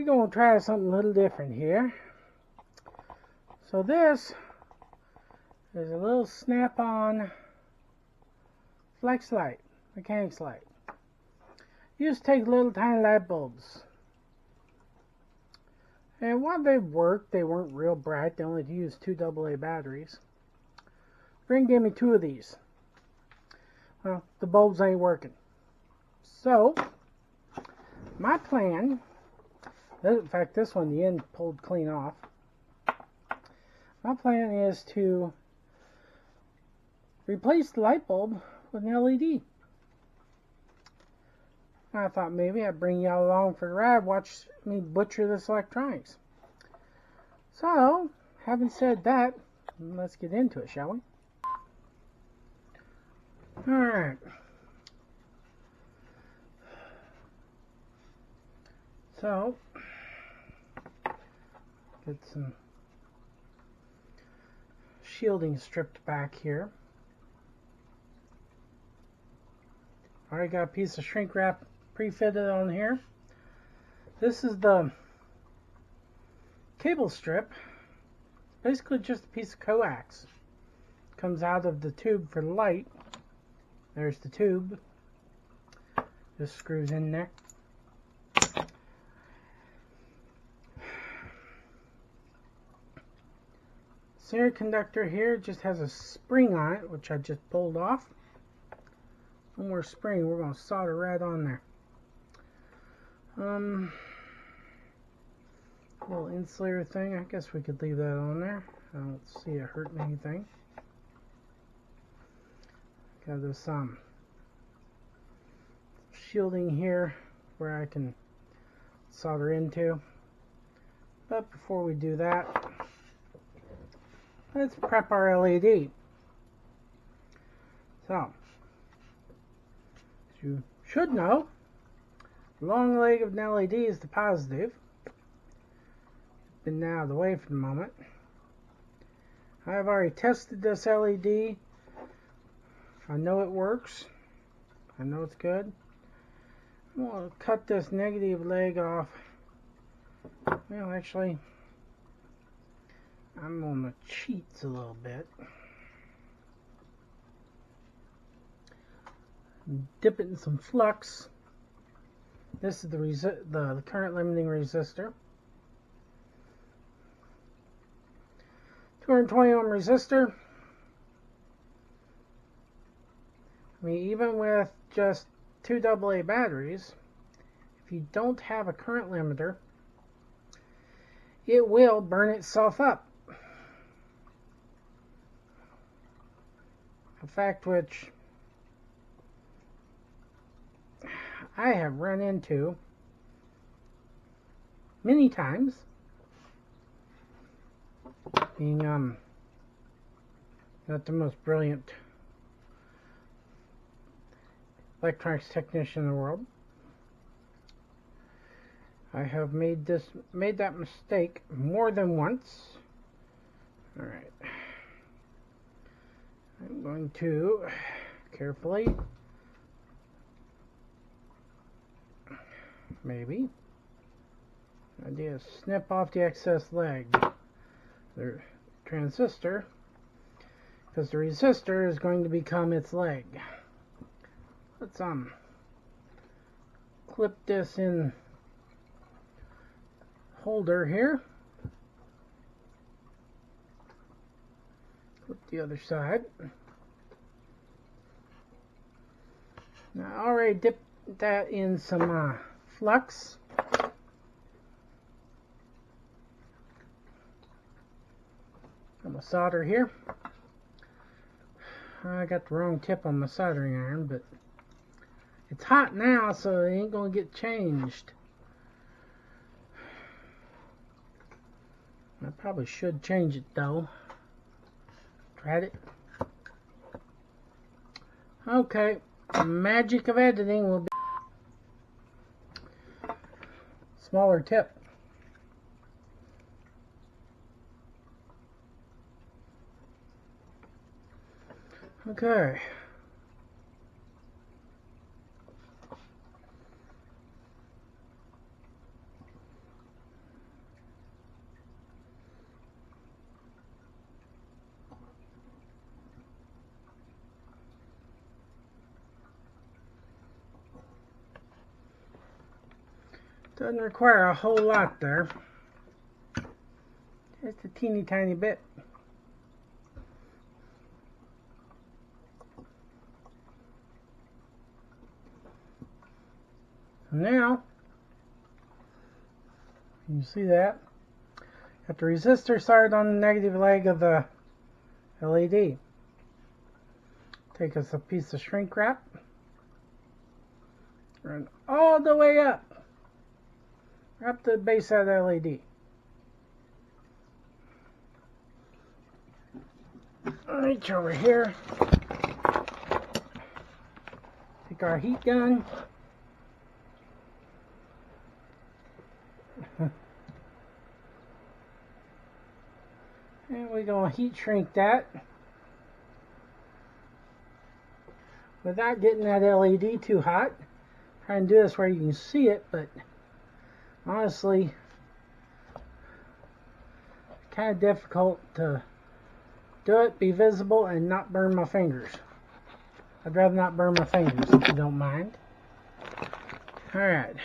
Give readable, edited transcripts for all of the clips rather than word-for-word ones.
we're going to try something a little different here. So this is a little snap-on flex light, mechanics light. You just take little tiny light bulbs. And while they worked, they weren't real bright. They only used 2 AA batteries. Ring gave me 2 of these. Well, the bulbs ain't working. So, my plan, in fact this one, the end pulled clean off. My plan is to replace the light bulb with an LED. I thought maybe I'd bring y'all along for the ride, watch me butcher this electronics. So, having said that, let's get into it, shall we? Alright. So, get some shielding stripped back here. Already got a piece of shrink wrap pre-fitted on here. This is the cable strip. Basically just a piece of coax. Comes out of the tube for the light. There's the tube. Just screws in there. Center conductor here just has a spring on it, which I just pulled off. One more spring, we're going to solder right on there. Little insulator thing, I guess we could leave that on there. I don't see it hurting anything. Got this shielding here where I can solder into. But before we do that, let's prep our LED. So, as you should know, the long leg of an LED is the positive. Been out of the way for the moment. I've already tested this LED. I know it works. I know it's good. I'm going to cut this negative leg off. Well, actually, I'm on the cheats a little bit. Dip it in some flux. This is the current limiting resistor. 220 ohm resistor. I mean, even with just 2 AA batteries, if you don't have a current limiter, it will burn itself up. A fact which I have run into many times, being not the most brilliant electronics technician in the world. I have made that mistake more than once. Alright. I'm going to carefully, maybe, idea is snip off the excess leg, the transistor, because the resistor is going to become its leg. Let's clip this in holder here. Flip the other side. Now I already dipped that in some flux. I'm gonna solder here. I got the wrong tip on my soldering iron, but it's hot now, so it ain't gonna get changed. I probably should change it though. Tried it. Okay, the magic of editing will be smaller tip. Okay. Doesn't require a whole lot there. Just a teeny tiny bit. Now, you see that? Got the resistor started on the negative leg of the LED. Take us a piece of shrink wrap. Run all the way up to the base of the LED. Reach over here. Take our heat gun. And we're going to heat shrink that without getting that LED too hot. Try and do this where you can see it, but honestly, kind of difficult to do it, be visible, and not burn my fingers. I'd rather not burn my fingers if you don't mind. Alright,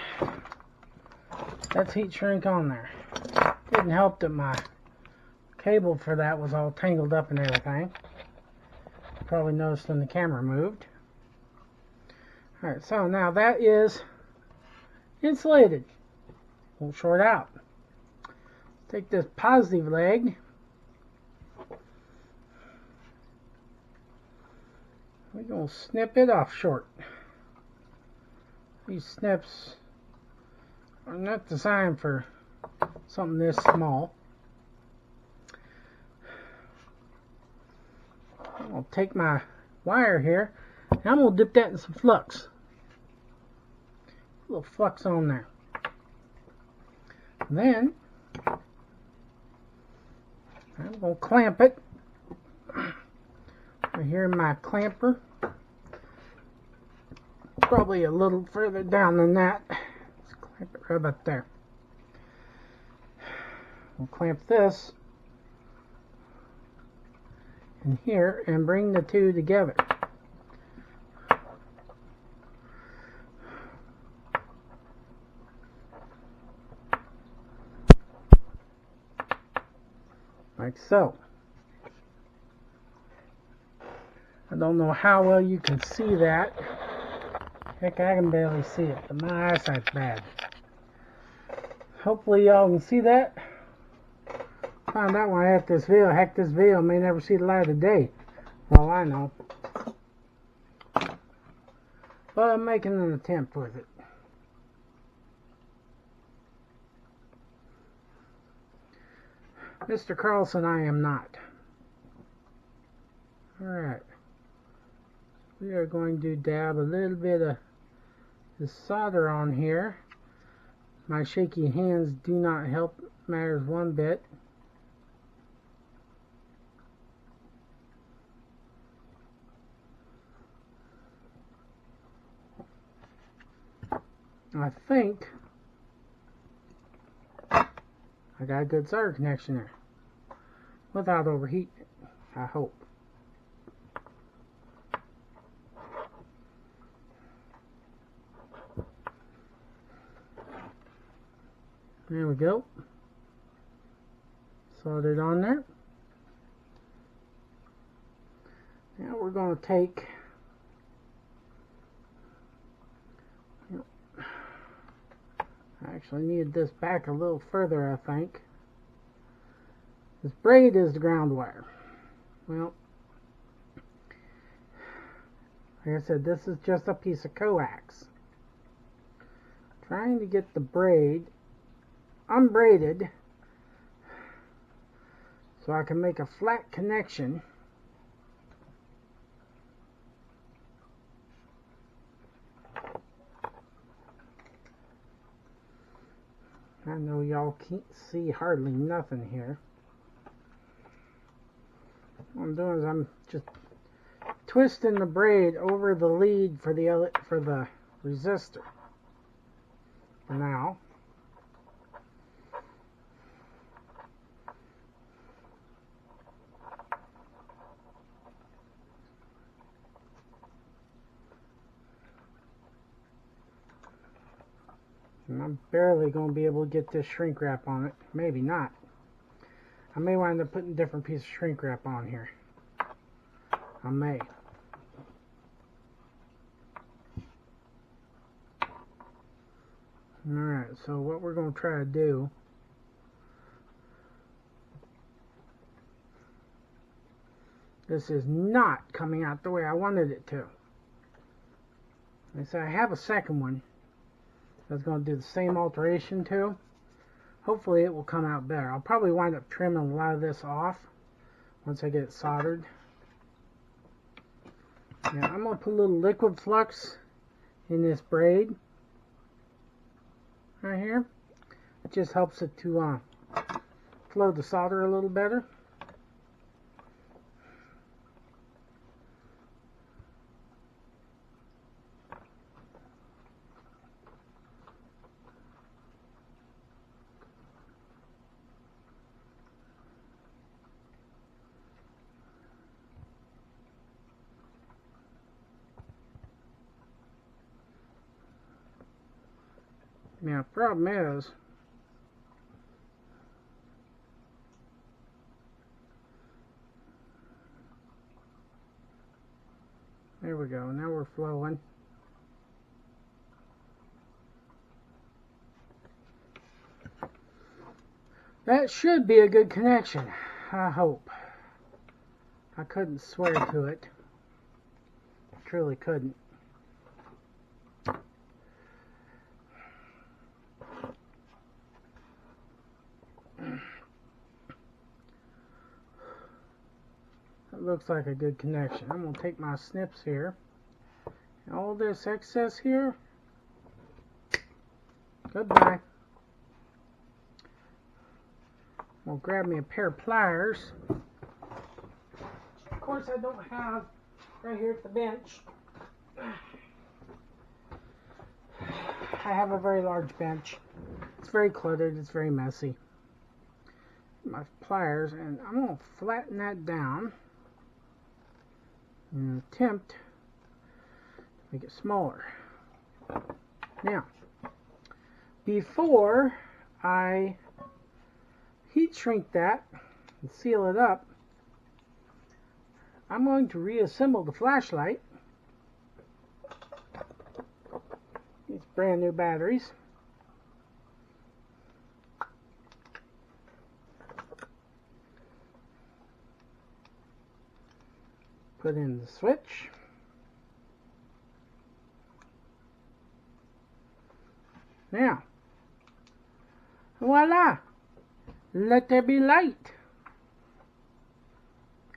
that's heat shrink on there. Didn't help that my cable for that was all tangled up and everything. You probably noticed when the camera moved. Alright, so now that is insulated. Won't short out. Take this positive leg. We're going to snip it off short. These snips are not designed for something this small. I'm going to take my wire here and I'm going to dip that in some flux. A little flux on there. And then I'm going to clamp it. Right here in my clamper. Probably a little further down than that. Let's clamp it right about there. We'll clamp this in here and bring the two together. Like so. I don't know how well you can see that. Heck, I can barely see it, but my eyesight's bad. Hopefully y'all can see that. Found out when I had this video. Heck, this video may never see the light of day. Well, I know. But I'm making an attempt with it. Mr. Carlson, I am not. Alright. We are going to dab a little bit of the solder on here. My shaky hands do not help matters one bit. I think I got a good solder connection there without overheating it, I hope. There we go. Soldered on there. Now we're going to take I actually needed this back a little further, I think. This braid is the ground wire. Well, like I said, this is just a piece of coax. Trying to get the braid unbraided so I can make a flat connection. I know y'all can't see hardly nothing here. What I'm doing is I'm just twisting the braid over the lead for the resistor for now. And I'm barely going to be able to get this shrink wrap on it. Maybe not. I may wind up putting a different piece of shrink wrap on here. I may. Alright, so what we're going to try to do, this is not coming out the way I wanted it to. And so I have a second one that's going to do the same alteration too. Hopefully it will come out better. I'll probably wind up trimming a lot of this off once I get it soldered. Now I'm going to put a little liquid flux in this braid right here. It just helps it to flow the solder a little better. Now, the problem is, there we go, now we're flowing. That should be a good connection, I hope. I couldn't swear to it. I truly couldn't. That looks like a good connection. I'm going to take my snips here. And all this excess here, goodbye. I'll grab me a pair of pliers. Of course I don't have right here at the bench. I have a very large bench. It's very cluttered, it's very messy. My pliers, and I'm going to flatten that down and attempt to make it smaller. Now, before I heat shrink that and seal it up, I'm going to reassemble the flashlight. These brand new batteries. Put in the switch. Now, voila! Let there be light.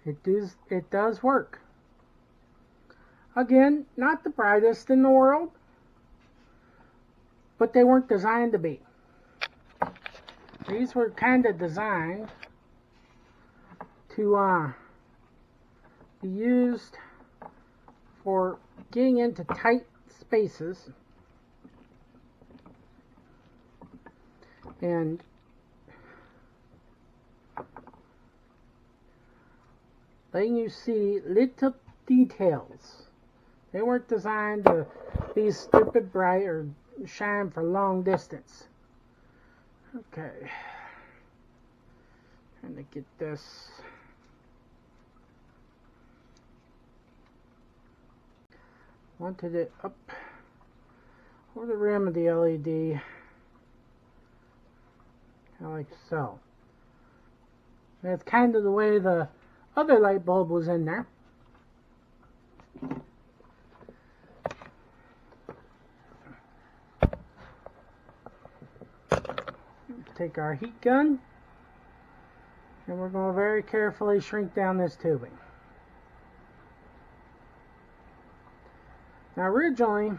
It does work. Again, not the brightest in the world, but they weren't designed to be. These were kind of designed to be used for getting into tight spaces and letting you see little details. They weren't designed to be stupid bright or shine for long distance. Okay. Trying to get this. Wanted it up over the rim of the LED. Kind of like so. That's kind of the way the other light bulb was in there. Take our heat gun and we're going to very carefully shrink down this tubing. Now originally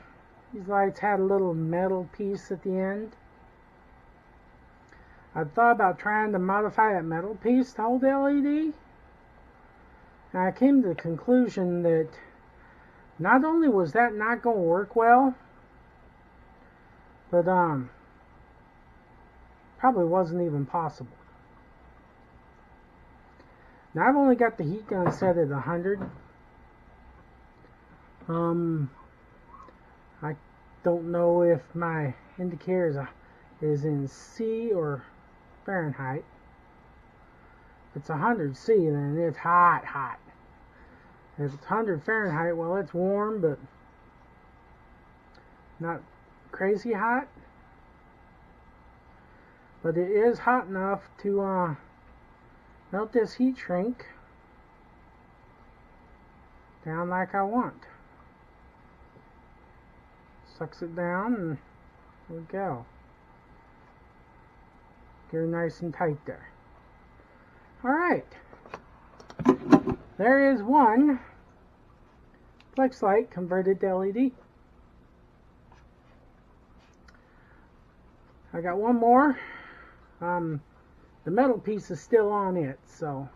these lights had a little metal piece at the end. I thought about trying to modify that metal piece to hold the LED. And I came to the conclusion that not only was that not going to work well, but probably wasn't even possible. Now I've only got the heat gun set at 100. I don't know if my indicator is in C or Fahrenheit. If it's 100 C, then it's hot, hot. If it's 100 Fahrenheit, well, it's warm, but not crazy hot. But it is hot enough to melt this heat shrink down like I want. Sucks it down, and there we go. Get her nice and tight there. Alright. There is one flex light converted to LED. I got one more. The metal piece is still on it, so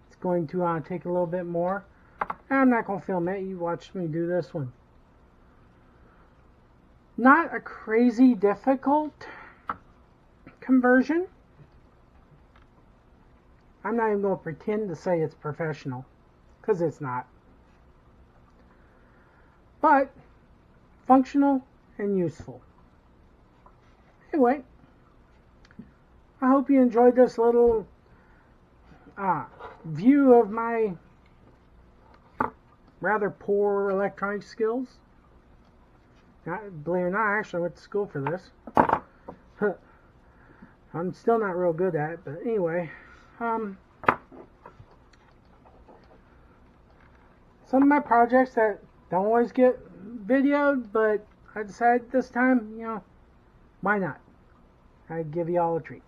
it's going to take a little bit more. I'm not going to film it. You watched me do this one. Not a crazy difficult conversion. I'm not even going to pretend to say it's professional, because it's not. But functional and useful. Anyway, I hope you enjoyed this little view of my rather poor electronic skills. Believe it or not, I actually went to school for this. I'm still not real good at it, but anyway. Some of my projects that don't always get videoed, but I decided this time, why not? I'd give y'all a treat.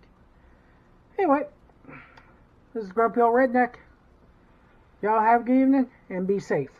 Anyway, this is Grumpy Old Redneck. Y'all have a good evening and be safe.